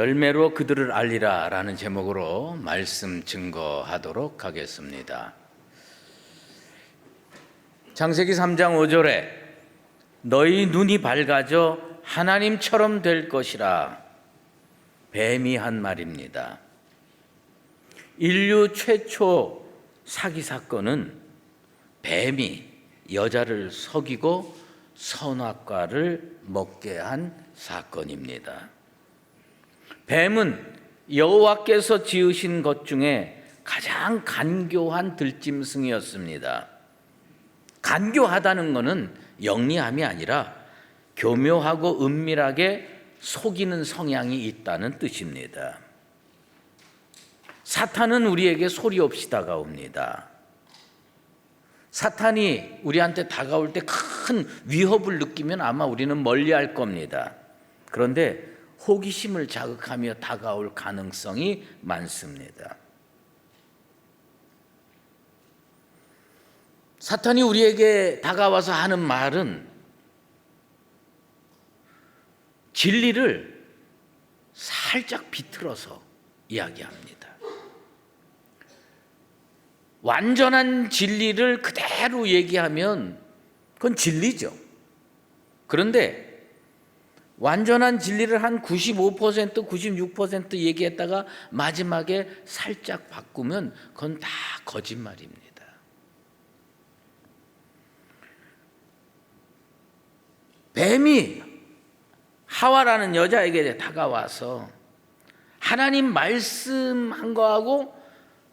열매로 그들을 알리라 라는 제목으로 말씀 증거하도록 하겠습니다. 창세기 3장 5절에 너희 눈이 밝아져 하나님처럼 될 것이라 뱀이 한 말입니다. 인류 최초 사기 사건은 뱀이 여자를 속이고 선악과를 먹게 한 사건입니다. 뱀은 여호와께서 지으신 것 중에 가장 간교한 들짐승이었습니다. 간교하다는 것은 영리함이 아니라 교묘하고 은밀하게 속이는 성향이 있다는 뜻입니다. 사탄은 우리에게 소리 없이 다가옵니다. 사탄이 우리한테 다가올 때 큰 위협을 느끼면 아마 우리는 멀리할 겁니다. 그런데 호기심을 자극하며 다가올 가능성이 많습니다. 사탄이 우리에게 다가와서 하는 말은 진리를 살짝 비틀어서 이야기합니다. 완전한 진리를 그대로 얘기하면 그건 진리죠. 그런데 완전한 진리를 한 95%, 96% 얘기했다가 마지막에 살짝 바꾸면 그건 다 거짓말입니다. 뱀이 하와라는 여자에게 다가와서 하나님 말씀한 거하고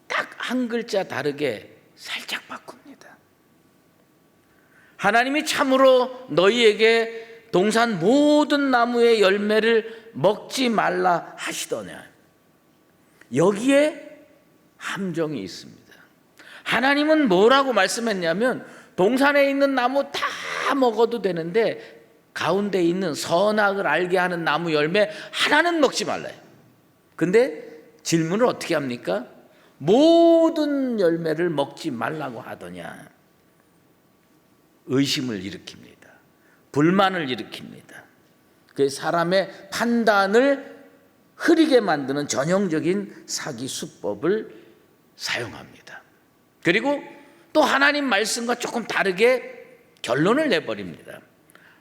딱 한 글자 다르게 살짝 바꿉니다. 하나님이 참으로 너희에게 동산 모든 나무의 열매를 먹지 말라 하시더냐. 여기에 함정이 있습니다. 하나님은 뭐라고 말씀했냐면 동산에 있는 나무 다 먹어도 되는데 가운데 있는 선악을 알게 하는 나무 열매 하나는 먹지 말라요. 근데 질문을 어떻게 합니까? 모든 열매를 먹지 말라고 하더냐. 의심을 일으킵니다. 불만을 일으킵니다. 그 사람의 판단을 흐리게 만드는 전형적인 사기 수법을 사용합니다. 그리고 또 하나님 말씀과 조금 다르게 결론을 내버립니다.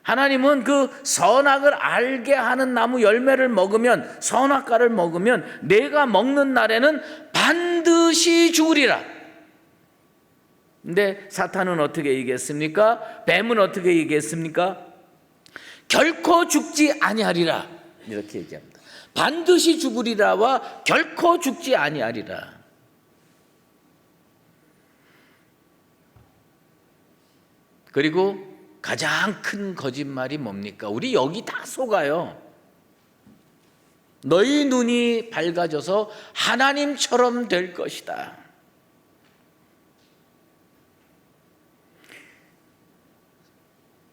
하나님은 그 선악을 알게 하는 나무 열매를 먹으면, 선악과를 먹으면 내가 먹는 날에는 반드시 죽으리라. 근데 사탄은 어떻게 얘기했습니까? 뱀은 어떻게 얘기했습니까? 결코 죽지 아니하리라. 이렇게 얘기합니다. 반드시 죽으리라와 결코 죽지 아니하리라. 그리고 가장 큰 거짓말이 뭡니까? 우리 여기 다 속아요. 너희 눈이 밝아져서 하나님처럼 될 것이다.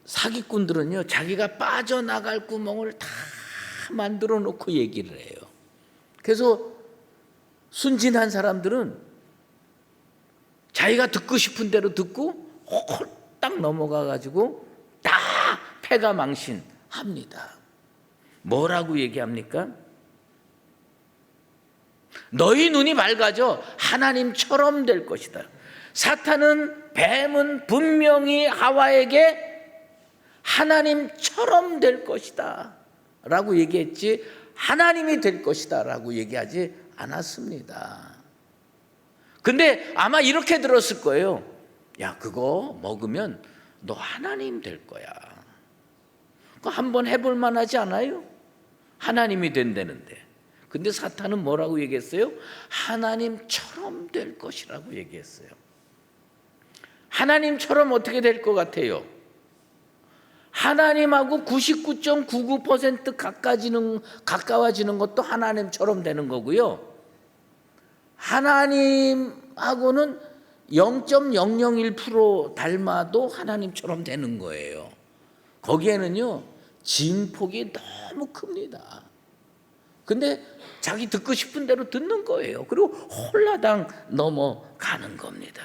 사기꾼들은요, 자기가 빠져나갈 구멍을 다 만들어 놓고 얘기를 해요. 그래서 순진한 사람들은 자기가 듣고 싶은 대로 듣고 홀딱 넘어가 가지고 다 패가망신합니다. 뭐라고 얘기합니까? 너희 눈이 밝아져 하나님처럼 될 것이다. 사탄은, 뱀은 분명히 하와에게 하나님처럼 될 것이다 라고 얘기했지 하나님이 될 것이다 라고 얘기하지 않았습니다. 근데 아마 이렇게 들었을 거예요. 야, 그거 먹으면 너 하나님 될 거야. 그거 한번 해볼 만하지 않아요? 하나님이 된다는데. 근데 사탄은 뭐라고 얘기했어요? 하나님처럼 될 것이라고 얘기했어요. 하나님처럼 어떻게 될 것 같아요? 하나님하고 99.99% 가까워지는 것도 하나님처럼 되는 거고요. 하나님하고는 0.001% 닮아도 하나님처럼 되는 거예요. 거기에는요, 진폭이 너무 큽니다. 근데 자기 듣고 싶은 대로 듣는 거예요. 그리고 홀라당 넘어가는 겁니다.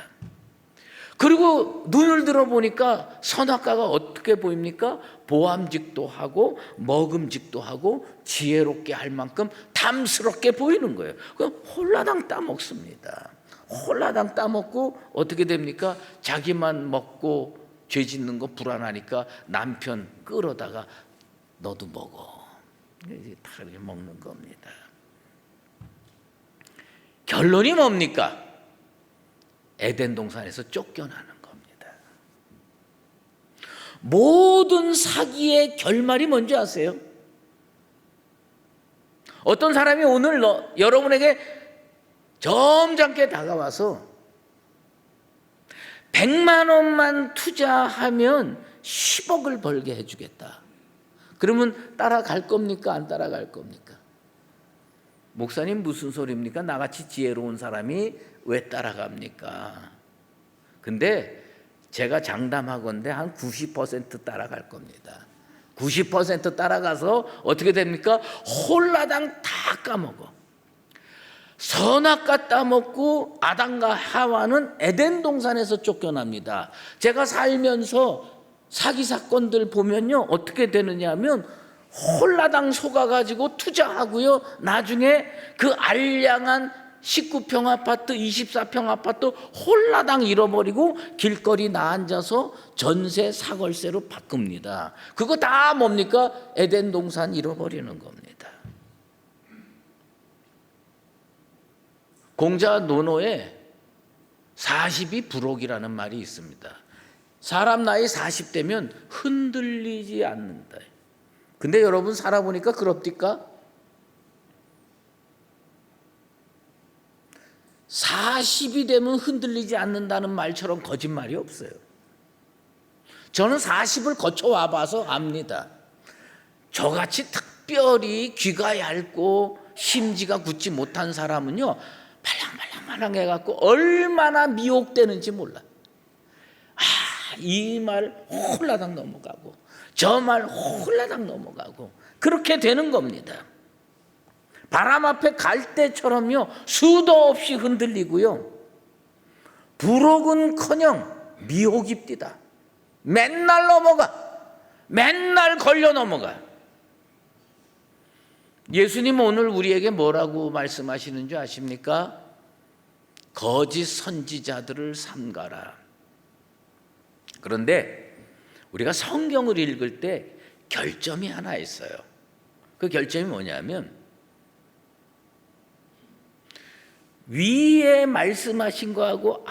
그리고 눈을 들어보니까 선악과가 어떻게 보입니까? 보암직도 하고 먹음직도 하고 지혜롭게 할 만큼 담스럽게 보이는 거예요. 그럼 홀라당 따먹습니다. 홀라당 따먹고 어떻게 됩니까? 자기만 먹고 죄 짓는 거 불안하니까 남편 끌어다가 너도 먹어. 다 이렇게 먹는 겁니다. 결론이 뭡니까? 에덴 동산에서 쫓겨나는 겁니다. 모든 사기의 결말이 뭔지 아세요? 어떤 사람이 오늘 여러분에게 점잖게 다가와서 100만 원만 투자하면 10억을 벌게 해주겠다. 그러면 따라갈 겁니까? 안 따라갈 겁니까? 목사님 무슨 소리입니까? 나같이 지혜로운 사람이 왜 따라갑니까? 근데 제가 장담하건대 한 90% 따라갈 겁니다. 90% 따라가서 어떻게 됩니까? 홀라당 다 까먹어. 선악과 따먹고 아담과 하와는 에덴 동산에서 쫓겨납니다. 제가 살면서 사기 사건들 보면요 어떻게 되느냐 하면 홀라당 속아가지고 투자하고요 나중에 그 알량한 19평 아파트 24평 아파트 홀라당 잃어버리고 길거리 나앉아서 전세 사걸세로 바꿉니다. 그거 다 뭡니까? 에덴 동산 잃어버리는 겁니다. 공자 논어에 40이 불옥이라는 말이 있습니다. 사람 나이 40대면 흔들리지 않는다. 근데 여러분 살아보니까 그럽니까? 40이 되면 흔들리지 않는다는 말처럼 거짓말이 없어요. 저는 40을 거쳐와 봐서 압니다. 저같이 특별히 귀가 얇고 심지가 굳지 못한 사람은요 말랑말랑 해갖고 얼마나 미혹되는지 몰라. 이 말 홀라당 넘어가고 저 말 홀라당 넘어가고 그렇게 되는 겁니다. 바람 앞에 갈대처럼요 수도 없이 흔들리고요 불혹은커녕 미혹입디다. 맨날 넘어가, 맨날 걸려 넘어가. 예수님 오늘 우리에게 뭐라고 말씀하시는 줄 아십니까? 거짓 선지자들을 삼가라. 그런데 우리가 성경을 읽을 때 결점이 하나 있어요. 그 결점이 뭐냐면 위에 말씀하신 거하고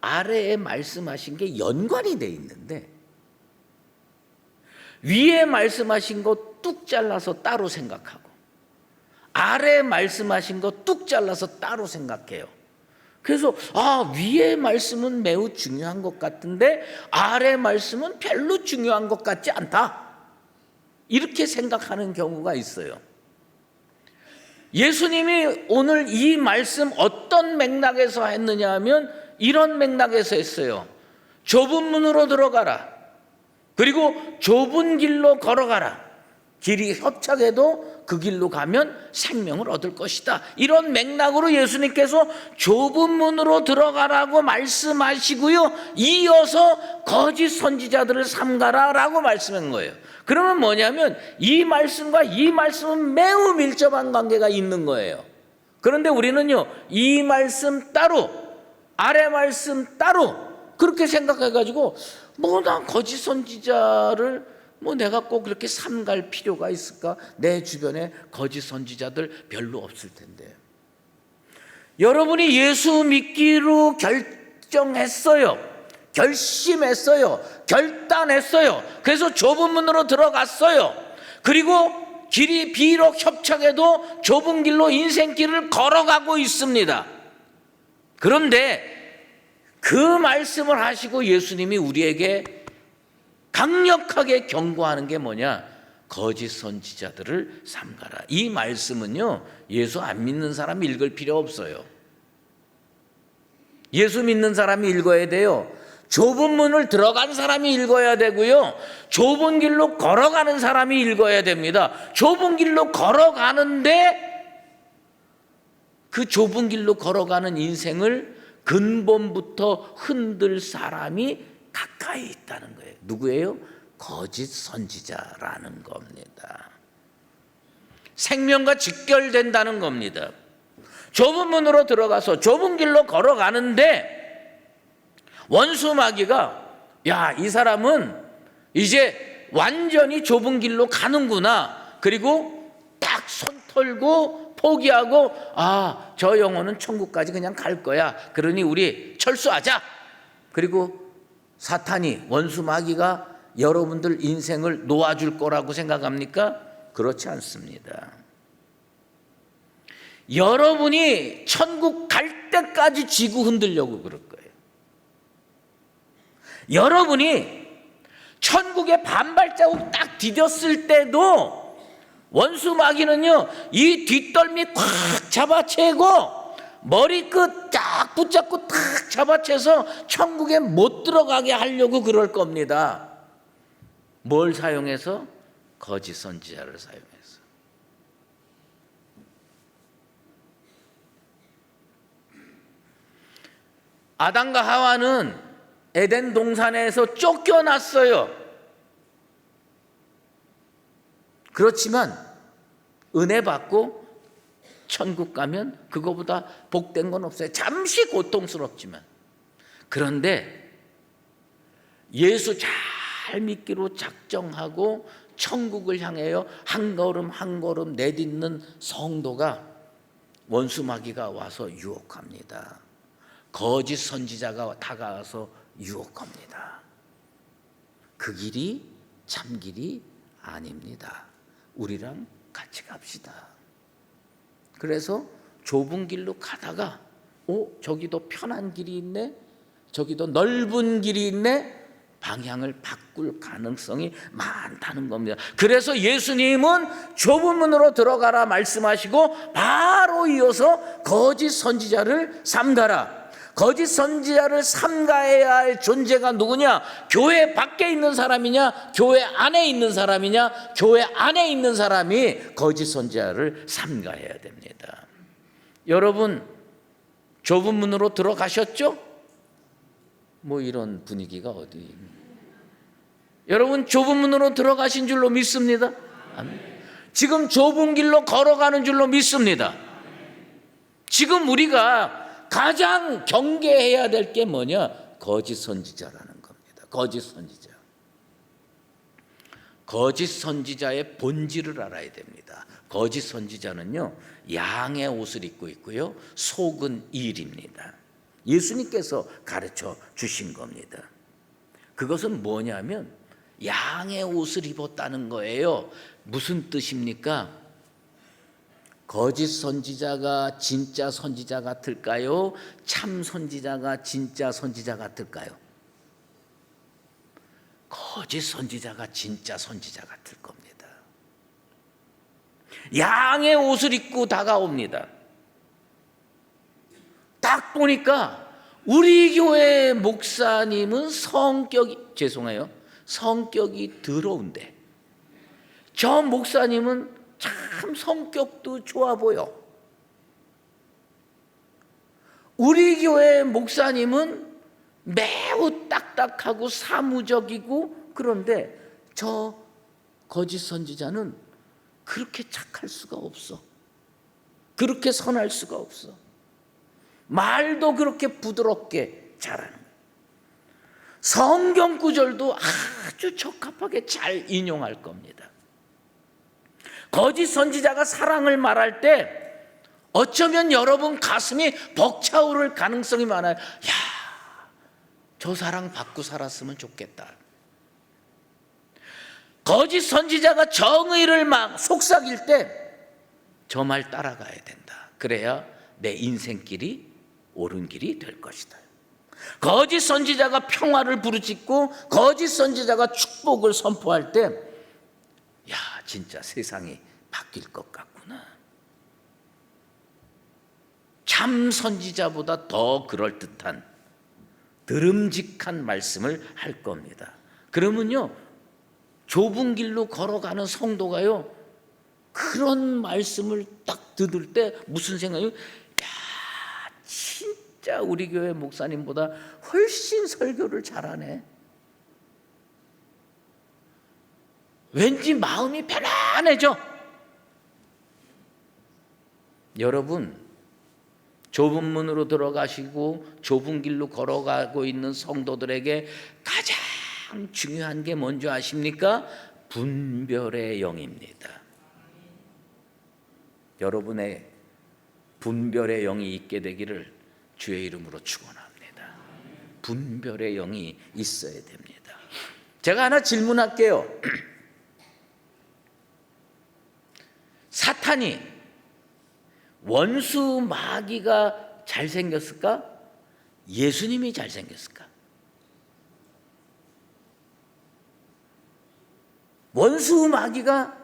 아래에 말씀하신 게 연관이 돼 있는데 위에 말씀하신 거 뚝 잘라서 따로 생각하고 아래에 말씀하신 거 뚝 잘라서 따로 생각해요. 그래서 위에 말씀은 매우 중요한 것 같은데 아래 말씀은 별로 중요한 것 같지 않다. 이렇게 생각하는 경우가 있어요. 예수님이 오늘 이 말씀 어떤 맥락에서 했느냐 하면 이런 맥락에서 했어요. 좁은 문으로 들어가라. 그리고 좁은 길로 걸어가라. 길이 협착해도 그 길로 가면 생명을 얻을 것이다. 이런 맥락으로 예수님께서 좁은 문으로 들어가라고 말씀하시고요 이어서 거짓 선지자들을 삼가라라고 말씀한 거예요. 그러면 뭐냐면 이 말씀과 이 말씀은 매우 밀접한 관계가 있는 거예요. 그런데 우리는요 이 말씀 따로 아래 말씀 따로 그렇게 생각해가지고 난 거짓 선지자를 내가 꼭 그렇게 삼갈 필요가 있을까? 내 주변에 거짓 선지자들 별로 없을 텐데. 여러분이 예수 믿기로 결정했어요. 결심했어요. 결단했어요. 그래서 좁은 문으로 들어갔어요. 그리고 길이 비록 협착해도 좁은 길로 인생길을 걸어가고 있습니다. 그런데 그 말씀을 하시고 예수님이 우리에게 강력하게 경고하는 게 뭐냐? 거짓 선지자들을 삼가라. 이 말씀은요 예수 안 믿는 사람이 읽을 필요 없어요. 예수 믿는 사람이 읽어야 돼요. 좁은 문을 들어간 사람이 읽어야 되고요 좁은 길로 걸어가는 사람이 읽어야 됩니다. 좁은 길로 걸어가는데 그 좁은 길로 걸어가는 인생을 근본부터 흔들 사람이 가까이 있다는 거예요. 누구예요? 거짓 선지자라는 겁니다. 생명과 직결된다는 겁니다. 좁은 문으로 들어가서 좁은 길로 걸어가는데 원수 마귀가 야, 이 사람은 이제 완전히 좁은 길로 가는구나. 그리고 딱 손 털고 포기하고 저 영혼은 천국까지 그냥 갈 거야. 그러니 우리 철수하자. 그리고 사탄이 원수 마귀가 여러분들 인생을 놓아줄 거라고 생각합니까? 그렇지 않습니다. 여러분이 천국 갈 때까지 쥐고 흔들려고 그럴 거예요. 여러분이 천국에 반발자국 딱 디뎠을 때도 원수 마귀는요, 이 뒷덜미 꽉 잡아채고 머리끝 딱 붙잡고 딱 잡아채서 천국에 못 들어가게 하려고 그럴 겁니다. 뭘 사용해서? 거짓 선지자를 사용해서. 아담과 하와는 에덴 동산에서 쫓겨났어요. 그렇지만 은혜 받고 천국 가면 그거보다 복된 건 없어요. 잠시 고통스럽지만. 그런데 예수 잘 믿기로 작정하고 천국을 향하여 한 걸음 한 걸음 내딛는 성도가 원수 마귀가 와서 유혹합니다. 거짓 선지자가 다가와서 유혹합니다. 그 길이 참 길이 아닙니다. 우리랑 같이 갑시다. 그래서 좁은 길로 가다가 저기도 편한 길이 있네, 저기도 넓은 길이 있네, 방향을 바꿀 가능성이 많다는 겁니다. 그래서 예수님은 좁은 문으로 들어가라 말씀하시고 바로 이어서 거짓 선지자를 삼가라. 거짓 선지자를 삼가해야 할 존재가 누구냐? 교회 밖에 있는 사람이냐? 교회 안에 있는 사람이냐? 교회 안에 있는 사람이 거짓 선지자를 삼가해야 됩니다. 여러분, 좁은 문으로 들어가셨죠? 뭐 이런 분위기가 어디? 여러분, 좁은 문으로 들어가신 줄로 믿습니다. 아멘. 지금 좁은 길로 걸어가는 줄로 믿습니다. 지금 우리가 가장 경계해야 될 게 뭐냐? 거짓 선지자라는 겁니다. 거짓 선지자. 거짓 선지자의 본질을 알아야 됩니다. 거짓 선지자는요, 양의 옷을 입고 있고요, 속은 일입니다. 예수님께서 가르쳐 주신 겁니다. 그것은 뭐냐면 양의 옷을 입었다는 거예요. 무슨 뜻입니까? 거짓 선지자가 진짜 선지자 같을까요? 참 선지자가 진짜 선지자 같을까요? 거짓 선지자가 진짜 선지자 같을 겁니다. 양의 옷을 입고 다가옵니다. 딱 보니까 우리 교회 목사님은 성격이 더러운데 저 목사님은 참 성격도 좋아 보여. 우리 교회 목사님은 매우 딱딱하고 사무적이고, 그런데 저 거짓 선지자는 그렇게 착할 수가 없어. 그렇게 선할 수가 없어. 말도 그렇게 부드럽게 잘하는 거예요. 성경 구절도 아주 적합하게 잘 인용할 겁니다. 거짓 선지자가 사랑을 말할 때 어쩌면 여러분 가슴이 벅차오를 가능성이 많아요. 야, 저 사랑 받고 살았으면 좋겠다. 거짓 선지자가 정의를 막 속삭일 때 저 말 따라가야 된다. 그래야 내 인생길이 옳은 길이 될 것이다. 거짓 선지자가 평화를 부르짖고 거짓 선지자가 축복을 선포할 때 야, 진짜 세상이 바뀔 것 같구나. 참 선지자보다 더 그럴듯한 드름직한 말씀을 할 겁니다. 그러면요, 좁은 길로 걸어가는 성도가요, 그런 말씀을 딱 들을 때 무슨 생각이요? 야, 진짜 진짜 우리 교회 목사님보다 훨씬 설교를 잘하네. 왠지 마음이 편안해져. 여러분, 좁은 문으로 들어가시고 좁은 길로 걸어가고 있는 성도들에게 가장 중요한 게 뭔지 아십니까? 분별의 영입니다. 여러분의 분별의 영이 있게 되기를 주의 이름으로 축원합니다. 분별의 영이 있어야 됩니다. 제가 하나 질문할게요. 사탄이 원수 마귀가 잘생겼을까? 예수님이 잘생겼을까? 원수 마귀가,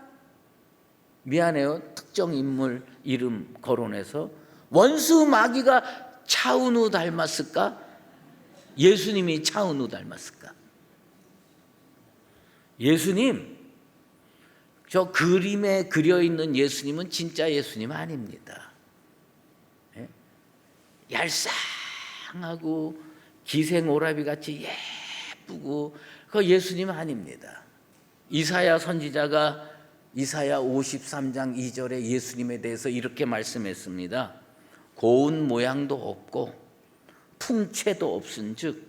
미안해요, 특정 인물 이름 거론해서, 원수 마귀가 차은우 닮았을까? 예수님이 차은우 닮았을까? 예수님, 저 그림에 그려있는 예수님은 진짜 예수님 아닙니다. 얄쌍하고 기생오라비같이 예쁘고 그 예수님 아닙니다. 이사야 선지자가 이사야 53장 2절에 예수님에 대해서 이렇게 말씀했습니다. 고운 모양도 없고 풍채도 없은즉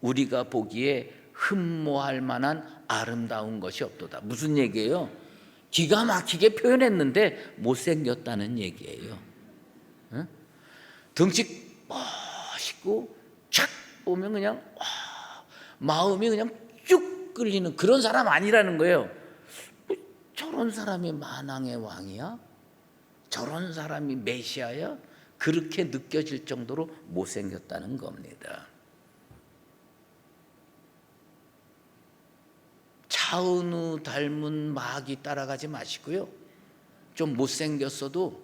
우리가 보기에 흠모할 만한 아름다운 것이 없도다. 무슨 얘기예요? 기가 막히게 표현했는데 못생겼다는 얘기예요. 덩치 멋있고 착 보면 그냥 마음이 그냥 쭉 끌리는 그런 사람 아니라는 거예요. 저런 사람이 만왕의 왕이야? 저런 사람이 메시아야? 그렇게 느껴질 정도로 못생겼다는 겁니다. 차은우 닮은 마귀 따라가지 마시고요. 좀 못생겼어도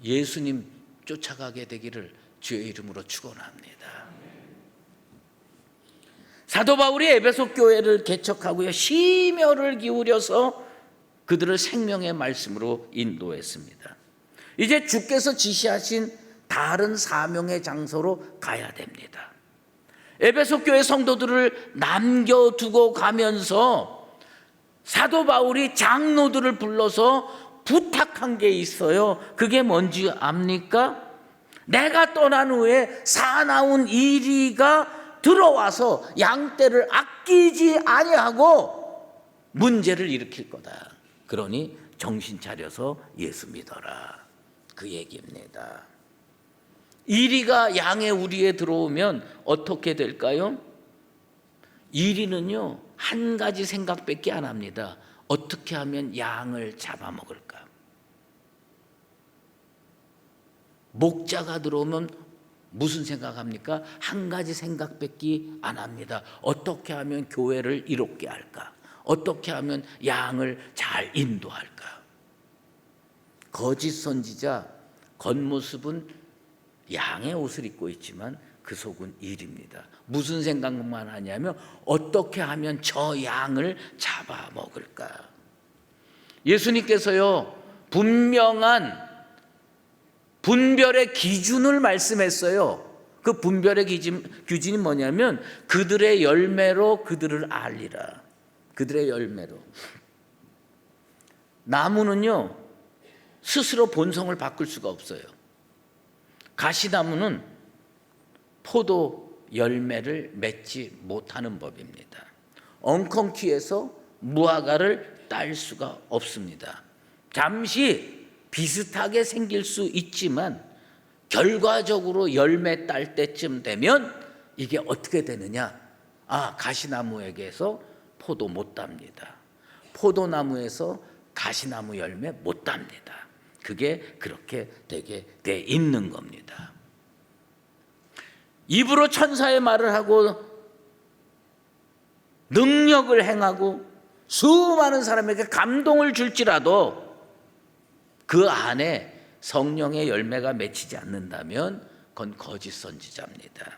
예수님 쫓아가게 되기를 주의 이름으로 축원합니다. 사도 바울이 에베소 교회를 개척하고요, 심혈을 기울여서 그들을 생명의 말씀으로 인도했습니다. 이제 주께서 지시하신 다른 사명의 장소로 가야 됩니다. 에베소 교회 성도들을 남겨두고 가면서 사도 바울이 장로들을 불러서 부탁한 게 있어요. 그게 뭔지 압니까? 내가 떠난 후에 사나운 이리가 들어와서 양떼를 아끼지 아니하고 문제를 일으킬 거다. 그러니 정신 차려서 예수 믿어라. 그 얘기입니다. 이리가 양의 우리에 들어오면 어떻게 될까요? 이리는요, 한 가지 생각밖에 안 합니다. 어떻게 하면 양을 잡아먹을까? 목자가 들어오면 무슨 생각합니까? 한 가지 생각밖에 안 합니다. 어떻게 하면 교회를 이롭게 할까? 어떻게 하면 양을 잘 인도할까? 거짓 선지자 겉모습은 양의 옷을 입고 있지만 그 속은 일입니다. 무슨 생각만 하냐면 어떻게 하면 저 양을 잡아먹을까? 예수님께서요, 분명한 분별의 기준을 말씀했어요. 그 분별의 기준이 뭐냐면 그들의 열매로 그들을 알리라. 그들의 열매로. 나무는요, 스스로 본성을 바꿀 수가 없어요. 가시나무는 포도 열매를 맺지 못하는 법입니다. 엉겅퀴에서 무화과를 딸 수가 없습니다. 잠시 비슷하게 생길 수 있지만 결과적으로 열매 딸 때쯤 되면 이게 어떻게 되느냐? 가시나무에게서 포도 못 답니다. 포도나무에서 가시나무 열매 못 답니다. 그게 그렇게 되게 돼 있는 겁니다. 입으로 천사의 말을 하고 능력을 행하고 수많은 사람에게 감동을 줄지라도 그 안에 성령의 열매가 맺히지 않는다면 그건 거짓 선지자입니다.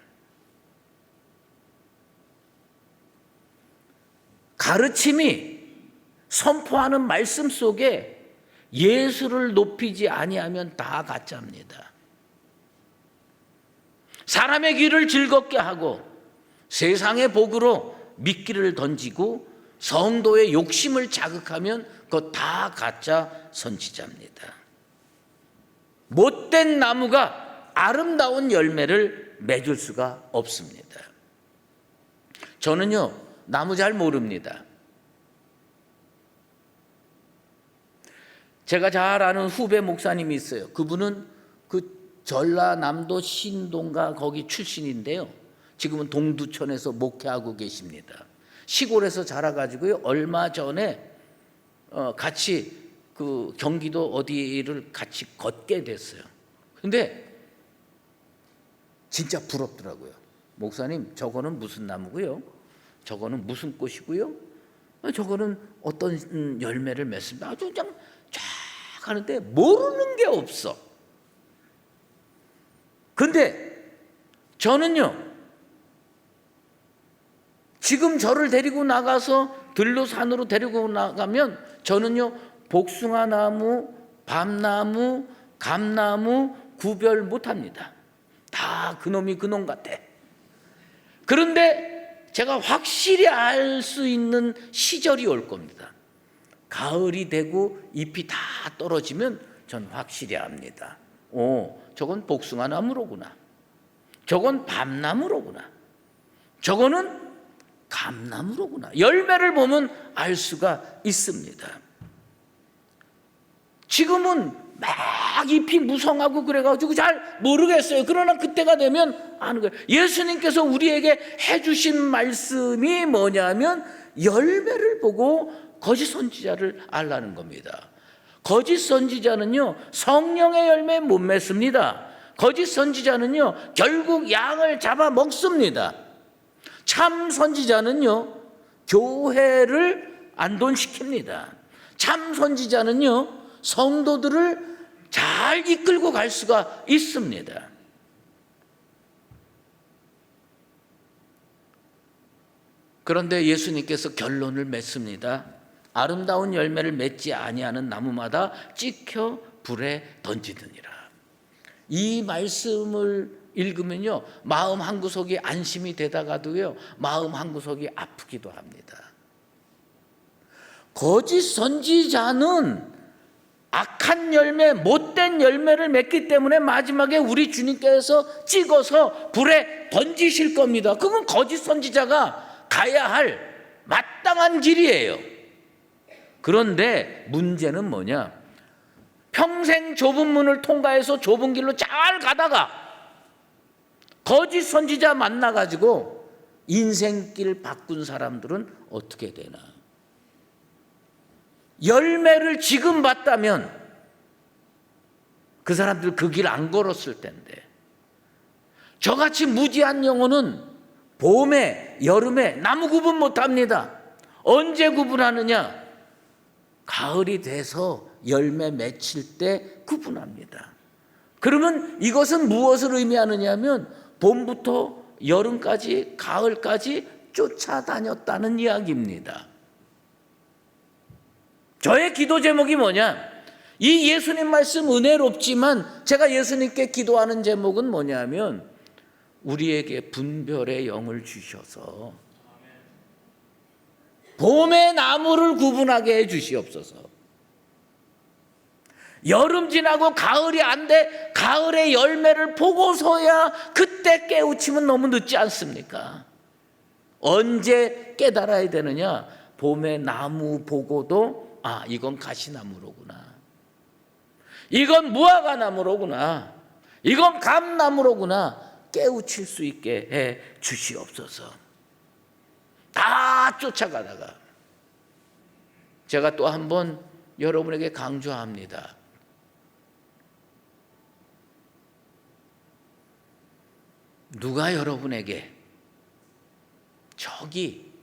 가르침이 선포하는 말씀 속에 예수를 높이지 아니하면 다 가짜입니다. 사람의 귀를 즐겁게 하고 세상의 복으로 미끼를 던지고 성도의 욕심을 자극하면 그거 다 가짜 선지자입니다. 못된 나무가 아름다운 열매를 맺을 수가 없습니다. 저는요, 나무 잘 모릅니다. 제가 잘 아는 후배 목사님이 있어요. 그분은 그 전라남도 신동가 거기 출신인데요. 지금은 동두천에서 목회하고 계십니다. 시골에서 자라가지고요, 얼마 전에 같이 그 경기도 어디를 같이 걷게 됐어요. 근데 진짜 부럽더라고요. 목사님, 저거는 무슨 나무고요? 저거는 무슨 꽃이고요? 저거는 어떤 열매를 맺습니다. 아주 그냥 쫙 하는데 모르는 게 없어. 근데 저는요, 지금 저를 데리고 나가서 들로 산으로 데리고 나가면 저는요, 복숭아나무, 밤나무, 감나무 구별 못합니다. 다 그놈이 그놈 같아. 그런데 제가 확실히 알 수 있는 시절이 올 겁니다. 가을이 되고 잎이 다 떨어지면 전 확실히 압니다. 저건 복숭아나무로구나. 저건 밤나무로구나. 저거는 감나무로구나. 열매를 보면 알 수가 있습니다. 지금은 막 잎이 무성하고 그래가지고 잘 모르겠어요. 그러나 그때가 되면 아는 거예요. 예수님께서 우리에게 해주신 말씀이 뭐냐면 열매를 보고 거짓 선지자를 알라는 겁니다. 거짓 선지자는요, 성령의 열매 못 맺습니다. 거짓 선지자는요, 결국 양을 잡아 먹습니다. 참 선지자는요, 교회를 안돈시킵니다. 참 선지자는요, 성도들을 잘 이끌고 갈 수가 있습니다. 그런데 예수님께서 결론을 맺습니다. 아름다운 열매를 맺지 아니하는 나무마다 찍혀 불에 던지느니라. 이 말씀을 읽으면요, 마음 한구석이 안심이 되다가도요, 마음 한구석이 아프기도 합니다. 거짓 선지자는 악한 열매, 못된 열매를 맺기 때문에 마지막에 우리 주님께서 찍어서 불에 던지실 겁니다. 그건 거짓 선지자가 가야 할 마땅한 길이에요. 그런데 문제는 뭐냐? 평생 좁은 문을 통과해서 좁은 길로 잘 가다가 거짓 선지자 만나가지고 인생길 바꾼 사람들은 어떻게 되나? 열매를 지금 봤다면 그 사람들 그 길 안 걸었을 텐데, 저같이 무지한 영혼은 봄에 여름에 나무 구분 못합니다. 언제 구분하느냐? 가을이 돼서 열매 맺힐 때 구분합니다. 그러면 이것은 무엇을 의미하느냐면 봄부터 여름까지 가을까지 쫓아다녔다는 이야기입니다. 저의 기도 제목이 뭐냐? 이 예수님 말씀 은혜롭지만 제가 예수님께 기도하는 제목은 뭐냐면 우리에게 분별의 영을 주셔서 봄의 나무를 구분하게 해 주시옵소서. 여름 지나고 가을이 안 돼 가을의 열매를 보고서야 그때 깨우치면 너무 늦지 않습니까? 언제 깨달아야 되느냐? 봄의 나무 보고도 이건 가시나무로구나. 이건 무화과나무로구나. 이건 감나무로구나. 깨우칠 수 있게 해 주시옵소서. 다 쫓아가다가 제가 또 한 번 여러분에게 강조합니다. 누가 여러분에게 저기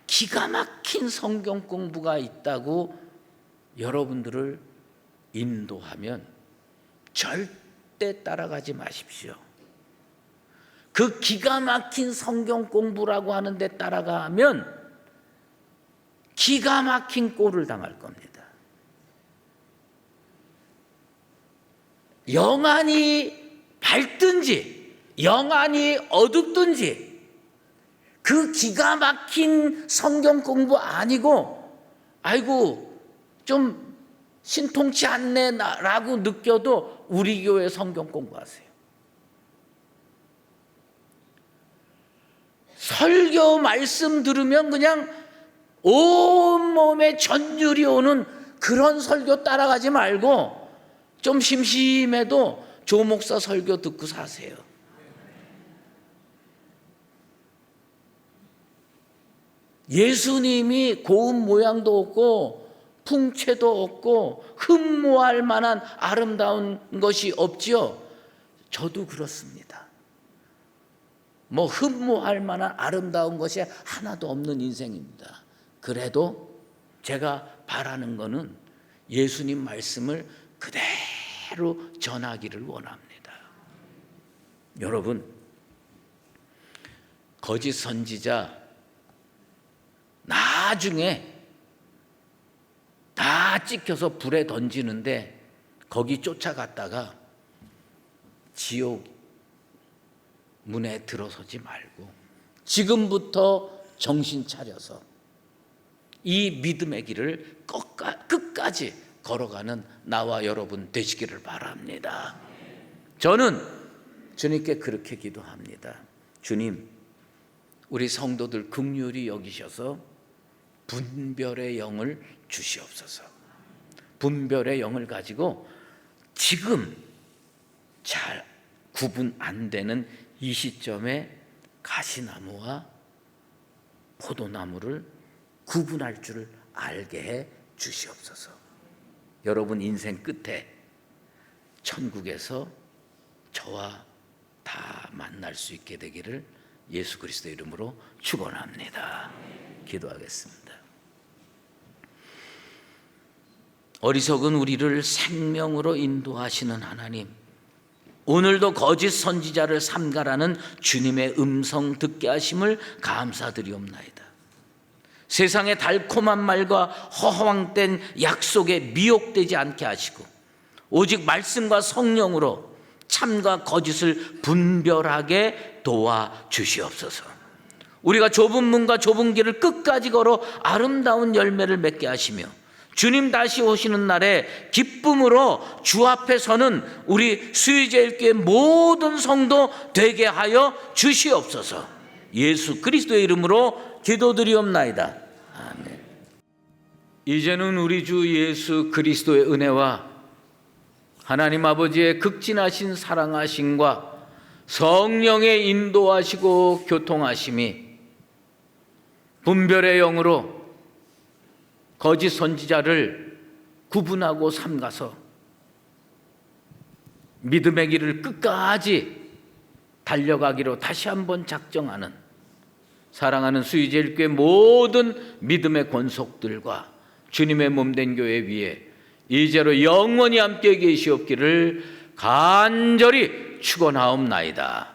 기가 막힌 성경 공부가 있다고 여러분들을 인도하면 절대 따라가지 마십시오. 그 기가 막힌 성경 공부라고 하는데 따라가면 기가 막힌 꼴을 당할 겁니다. 영안이 밝든지 영안이 어둡든지 그 기가 막힌 성경 공부 아니고 아이고 좀 신통치 않네 라고 느껴도 우리 교회 성경 공부하세요. 설교 말씀 들으면 그냥 온몸에 전율이 오는 그런 설교 따라가지 말고 좀 심심해도 조 목사 설교 듣고 사세요. 예수님이 고운 모양도 없고 풍채도 없고 흠모할 만한 아름다운 것이 없지요. 저도 그렇습니다. 뭐 흠모할 만한 아름다운 것이 하나도 없는 인생입니다. 그래도 제가 바라는 거는 예수님 말씀을 그대로 전하기를 원합니다. 여러분, 거짓 선지자 나중에 다 찍혀서 불에 던지는데 거기 쫓아갔다가 지옥 문에 들어서지 말고 지금부터 정신 차려서 이 믿음의 길을 끝까지 걸어가는 나와 여러분 되시기를 바랍니다. 저는 주님께 그렇게 기도합니다. 주님, 우리 성도들 긍휼히 여기셔서 분별의 영을 주시옵소서. 분별의 영을 가지고 지금 잘 구분 안 되는 이 시점에 가시나무와 포도나무를 구분할 줄을 알게 해 주시옵소서. 여러분 인생 끝에 천국에서 저와 다 만날 수 있게 되기를 예수 그리스도 이름으로 축원합니다. 기도하겠습니다. 어리석은 우리를 생명으로 인도하시는 하나님, 오늘도 거짓 선지자를 삼가라는 주님의 음성 듣게 하심을 감사드리옵나이다. 세상의 달콤한 말과 허황된 약속에 미혹되지 않게 하시고 오직 말씀과 성령으로 참과 거짓을 분별하게 도와주시옵소서. 우리가 좁은 문과 좁은 길을 끝까지 걸어 아름다운 열매를 맺게 하시며 주님 다시 오시는 날에 기쁨으로 주 앞에 서는 우리 수의제일교회 모든 성도 되게 하여 주시옵소서. 예수 그리스도의 이름으로 기도드리옵나이다. 아멘. 이제는 우리 주 예수 그리스도의 은혜와 하나님 아버지의 극진하신 사랑하심과 성령의 인도하시고 교통하심이 분별의 영으로 거짓 선지자를 구분하고 삼가서 믿음의 길을 끝까지 달려가기로 다시 한번 작정하는 사랑하는 수의제일교회 모든 믿음의 권속들과 주님의 몸된 교회 위에 이제로 영원히 함께 계시옵기를 간절히 축원하옵나이다.